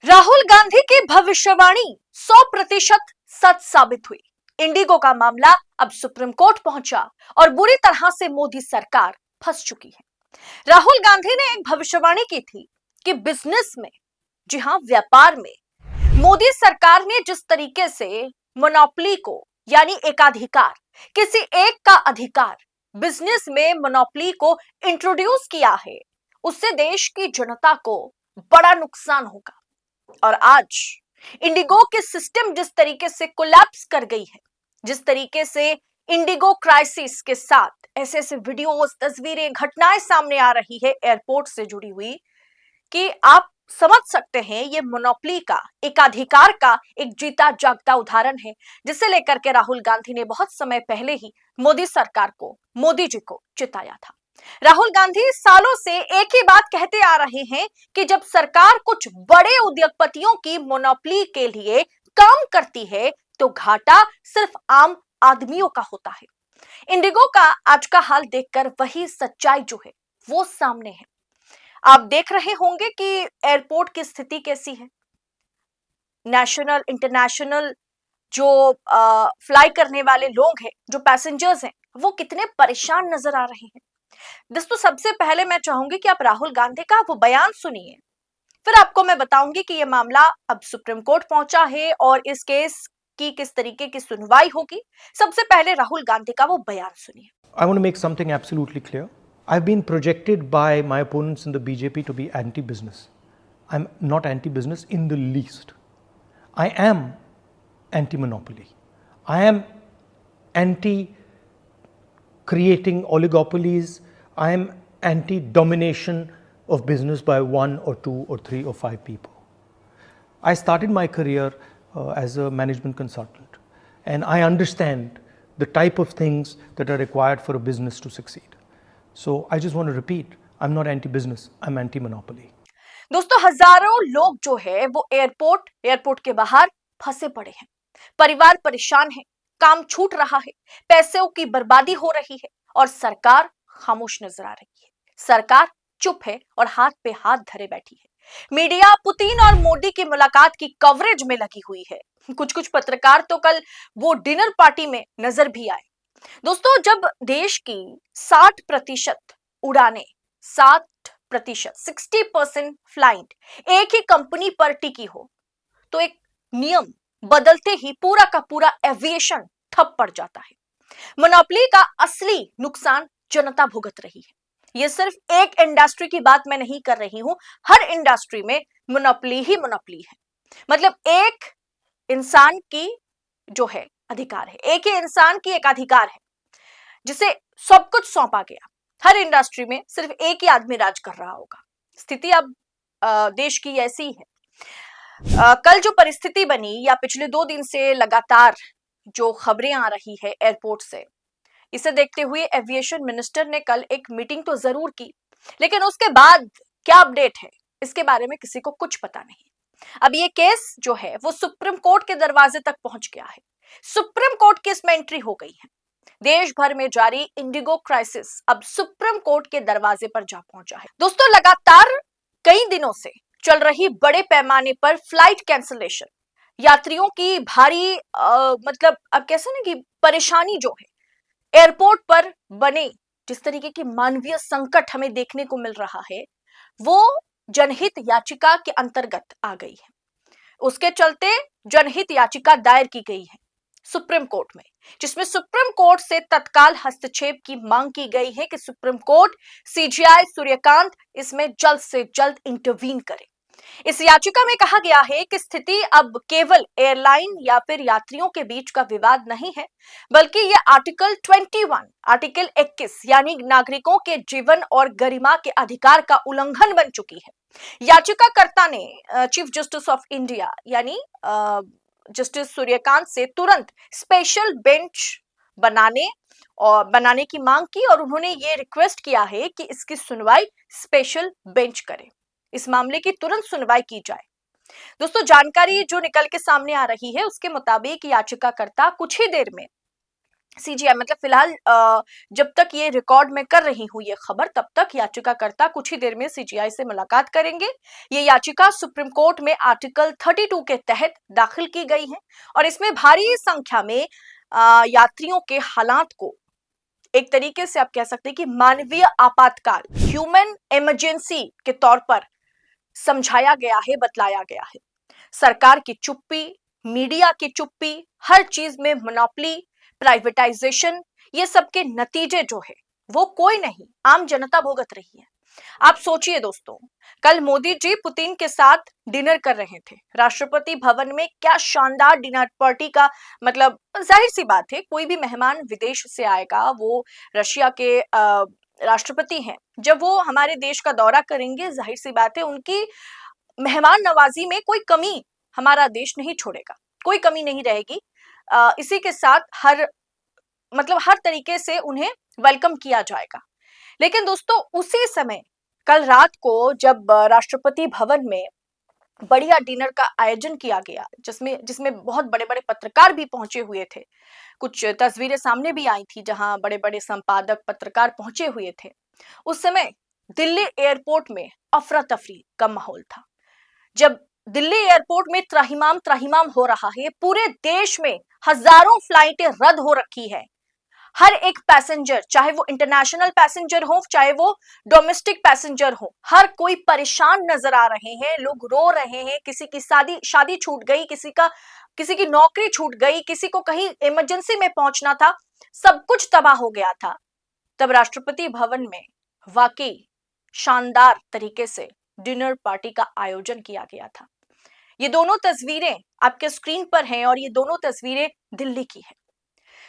राहुल गांधी की भविष्यवाणी 100% सच साबित हुई। इंडिगो का मामला अब सुप्रीम कोर्ट पहुंचा और बुरी तरह से मोदी सरकार फंस चुकी है। राहुल गांधी ने एक भविष्यवाणी की थी कि बिजनेस में, जी हां व्यापार में, मोदी सरकार ने जिस तरीके से मोनोपोली को यानी एकाधिकार, किसी एक का अधिकार बिजनेस में मोनोपोली को इंट्रोड्यूस किया है, उससे देश की जनता को बड़ा नुकसान होगा। और आज इंडिगो के सिस्टम जिस तरीके से कोलैप्स कर गई है, जिस तरीके से इंडिगो क्राइसिस के साथ ऐसे ऐसे वीडियोस, तस्वीरें, घटनाएं सामने आ रही है एयरपोर्ट से जुड़ी हुई, कि आप समझ सकते हैं ये मोनोपोली का, एकाधिकार का एक जीता जागता उदाहरण है, जिसे लेकर के राहुल गांधी ने बहुत समय पहले ही मोदी सरकार को, मोदी जी को चिताया था। राहुल गांधी सालों से एक ही बात कहते आ रहे हैं कि जब सरकार कुछ बड़े उद्योगपतियों की मोनोपोली के लिए काम करती है तो घाटा सिर्फ आम आदमियों का होता है। इंडिगो का आज का हाल देखकर वही सच्चाई जो है वो सामने है। आप देख रहे होंगे कि एयरपोर्ट की स्थिति कैसी है। नेशनल, इंटरनेशनल जो फ्लाई करने वाले लोग हैं, जो पैसेंजर्स हैं, वो कितने परेशान नजर आ रहे हैं। दोस्तों, सबसे पहले मैं चाहूंगी कि आप राहुल गांधी का वो बयान सुनिए, फिर आपको मैं बताऊंगी कि ये मामला अब सुप्रीम कोर्ट पहुंचा है और इस केस की किस तरीके की सुनवाई होगी। सबसे पहले राहुल गांधी का वो बयान सुनिए। I want to make something absolutely clear. I've been projected by my opponents in the BJP to be anti-business. I'm not anti-business in the least. I am anti-monopoly. I am anti-creating oligopolies. I am anti-domination of business by one or two or three or five people. I started my career as a management consultant, and I understand the type of things that are required for a business to succeed. So I just want to repeat, I'm not anti-business, I'm anti-monopoly. दोस्तों, हजारों लोग जो है वो airport के बाहर फंसे पड़े हैं। परिवार परेशान है, काम छूट रहा है, पैसों की बर्बादी हो रही है और सरकार खामोश नजर आ रही है। सरकार चुप है और हाथ पे हाथ धरे बैठी है। मीडिया पुतिन और मोदी की मुलाकात की कवरेज में लगी हुई है। कुछ पत्रकार तो कल वो डिनर पार्टी में नजर भी आए। दोस्तों, जब देश की 60% उड़ानें, 60%, 60% फ्लाइट एक ही कंपनी पर टिकी हो, तो एक नियम बदलते ही पूरा का पूरा एविएशन ठप पड़ जाता है। मोनोपोली का असली नुकसान जनता भुगत रही है। यह सिर्फ एक इंडस्ट्री की बात मैं नहीं कर रही हूं, हर इंडस्ट्री में मोनोपोली ही मोनोपोली है। मतलब एक इंसान की जो है अधिकार है, एक ही इंसान की एक अधिकार है जिसे सब कुछ सौंपा गया। हर इंडस्ट्री में सिर्फ एक ही आदमी राज कर रहा होगा। स्थिति अब देश की ऐसी है। कल जो परिस्थिति बनी, या पिछले 2 दिन से लगातार जो खबरें आ रही है एयरपोर्ट से, इसे देखते हुए एविएशन मिनिस्टर ने कल एक मीटिंग तो जरूर की, लेकिन उसके बाद क्या अपडेट है इसके बारे में किसी को कुछ पता नहीं। अब ये केस जो है वो सुप्रीम कोर्ट के दरवाजे तक पहुंच गया है। सुप्रीम कोर्ट की इसमें एंट्री हो गई है। देश भर में जारी इंडिगो क्राइसिस अब सुप्रीम कोर्ट के दरवाजे पर जा पहुंचा है। दोस्तों, लगातार कई दिनों से चल रही बड़े पैमाने पर फ्लाइट कैंसिलेशन, यात्रियों की भारी मतलब अब कैसे ना कि परेशानी जो है, एयरपोर्ट पर बने जिस तरीके की मानवीय संकट हमें देखने को मिल रहा है, वो जनहित याचिका के अंतर्गत आ गई है। उसके चलते जनहित याचिका दायर की गई है सुप्रीम कोर्ट में, जिसमें सुप्रीम कोर्ट से तत्काल हस्तक्षेप की मांग की गई है कि सुप्रीम कोर्ट सीजेआई सूर्यकांत इसमें जल्द से जल्द इंटरवीन करे। इस याचिका में कहा गया है कि स्थिति अब केवल एयरलाइन या फिर यात्रियों के बीच का विवाद नहीं है, बल्कि यह आर्टिकल 21 यानी नागरिकों के जीवन और गरिमा के अधिकार का उल्लंघन बन चुकी है। याचिकाकर्ता ने चीफ जस्टिस ऑफ इंडिया यानी जस्टिस सूर्यकांत से तुरंत स्पेशल बेंच बनाने की मांग की और उन्होंने ये रिक्वेस्ट किया है कि इसकी सुनवाई स्पेशल बेंच करे, इस मामले की तुरंत सुनवाई की जाए। दोस्तों, जानकारी जो निकल के सामने आ रही है उसके मुताबिक याचिकाकर्ता कुछ ही देर में सीजीआई मतलब फिलहाल जब तक ये रिकॉर्ड में कर रही हूं ये खबर, तब तक याचिकाकर्ता कुछ ही देर में सीजीआई से मुलाकात करेंगे। ये याचिका सुप्रीम कोर्ट में आर्टिकल 32 के तहत दाखिल की गई है और इसमें भारी संख्या में यात्रियों के हालात को एक तरीके से आप कह सकते हैं कि मानवीय आपातकाल, ह्यूमन इमरजेंसी के तौर पर समझाया गया है, बतलाया गया है। सरकार की चुप्पी, मीडिया की चुप्पी, हर चीज में मोनोपोली, प्राइवेटाइजेशन, ये सब के नतीजे जो है वो कोई नहीं, आम जनता भुगत रही है। आप सोचिए दोस्तों, कल मोदी जी पुतिन के साथ डिनर कर रहे थे राष्ट्रपति भवन में। क्या शानदार डिनर पार्टी का, मतलब जाहिर सी बात है कोई भी मेहमान विदेश से आएगा, वो रशिया के राष्ट्रपति हैं, जब वो हमारे देश का दौरा करेंगे, जाहिर सी बात है उनकी मेहमान नवाजी में कोई कमी हमारा देश नहीं छोड़ेगा, कोई कमी नहीं रहेगी। इसी के साथ हर तरीके से उन्हें वेलकम किया जाएगा। लेकिन दोस्तों उसी समय कल रात को जब राष्ट्रपति भवन में बढ़िया डिनर का आयोजन किया गया, जिसमें जिसमें बहुत बड़े बड़े पत्रकार भी पहुंचे हुए थे, कुछ तस्वीरें सामने भी आई थी जहां बड़े बड़े संपादक पत्रकार पहुंचे हुए थे, उस समय दिल्ली एयरपोर्ट में अफरा तफरी का माहौल था। जब दिल्ली एयरपोर्ट में त्राहिमाम त्राहिमाम हो रहा है, पूरे देश में हजारों फ्लाइटें रद्द हो रखी है, हर एक पैसेंजर, चाहे वो इंटरनेशनल पैसेंजर हो चाहे वो डोमेस्टिक पैसेंजर हो, हर कोई परेशान नजर आ रहे हैं, लोग रो रहे हैं, किसी की शादी छूट गई, किसी की नौकरी छूट गई, किसी को कहीं इमरजेंसी में पहुंचना था, सब कुछ तबाह हो गया था। तब राष्ट्रपति भवन में वाकई शानदार तरीके से डिनर पार्टी का आयोजन किया गया था। ये दोनों तस्वीरें आपके स्क्रीन पर हैं और ये दोनों तस्वीरें दिल्ली की है।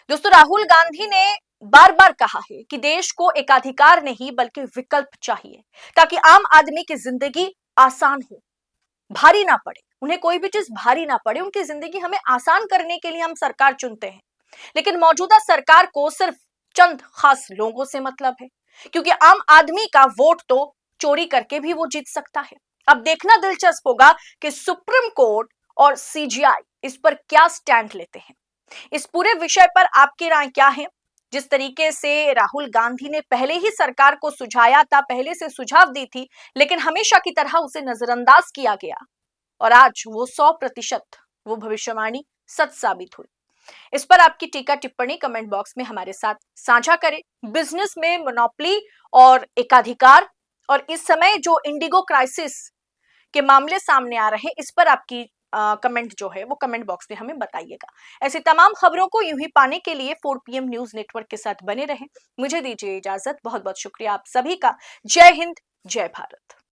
दोस्तों राहुल गांधी ने बार बार कहा है कि देश को एकाधिकार नहीं बल्कि विकल्प चाहिए, ताकि आम आदमी की जिंदगी आसान हो, भारी ना पड़े, उन्हें कोई भी चीज भारी ना पड़े, उनकी जिंदगी हमें आसान करने के लिए हम सरकार चुनते हैं। लेकिन मौजूदा सरकार को सिर्फ चंद खास लोगों से मतलब है, क्योंकि आम आदमी का वोट तो चोरी करके भी वो जीत सकता है। अब देखना दिलचस्प होगा कि सुप्रीम कोर्ट और सीजीआई इस पर क्या स्टैंड लेते हैं। इस पूरे विषय पर आपकी राय क्या है? जिस तरीके से राहुल गांधी ने पहले ही सरकार को सुझाया था, पहले से सुझाव दी थी, लेकिन हमेशा की तरह उसे नजरअंदाज किया गया और आज वो 100% वो भविष्यवाणी सच साबित हुई। इस पर आपकी टीका टिप्पणी कमेंट बॉक्स में हमारे साथ साझा करें। बिजनेस में मोनोपोली और एकाधिकार और इस समय जो इंडिगो क्राइसिस के मामले सामने आ रहे हैं, इस पर आपकी कमेंट जो है वो कमेंट बॉक्स में हमें बताइएगा। ऐसी तमाम खबरों को यूं ही पाने के लिए 4 PM न्यूज नेटवर्क के साथ बने रहें। मुझे दीजिए इजाजत, बहुत बहुत शुक्रिया आप सभी का। जय हिंद, जय भारत।